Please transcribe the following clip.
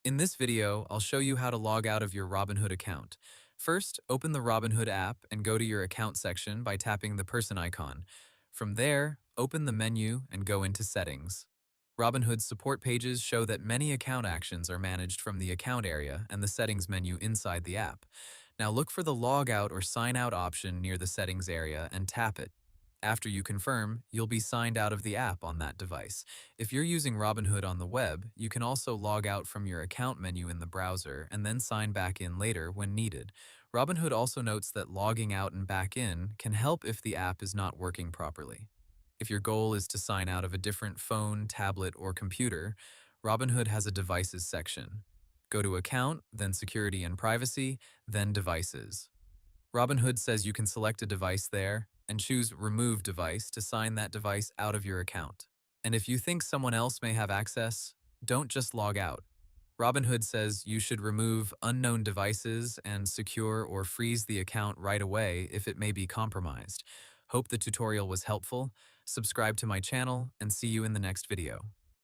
In this video, I'll show you how to log out of your Robinhood account. First, open the Robinhood app and go to your account section by tapping the person icon. From there, open the menu and go into Settings. Robinhood's support pages show that many account actions are managed from the Account area and the Settings menu inside the app. Now look for the Log Out or Sign Out option near the Settings area and tap it. After you confirm, you'll be signed out of the app on that device. If you're using Robinhood on the web, you can also log out from your account menu in the browser and then sign back in later when needed. Robinhood also notes that logging out and back in can help if the app is not working properly. If your goal is to sign out of a different phone, tablet, or computer, Robinhood has a Devices section. Go to Account, then Security and Privacy, then Devices. Robinhood says you can select a device there and choose Remove Device to sign that device out of your account. And if you think someone else may have access, don't just log out. Robinhood says you should remove unknown devices and secure or freeze the account right away if it may be compromised. Hope the tutorial was helpful. Subscribe to my channel and see you in the next video.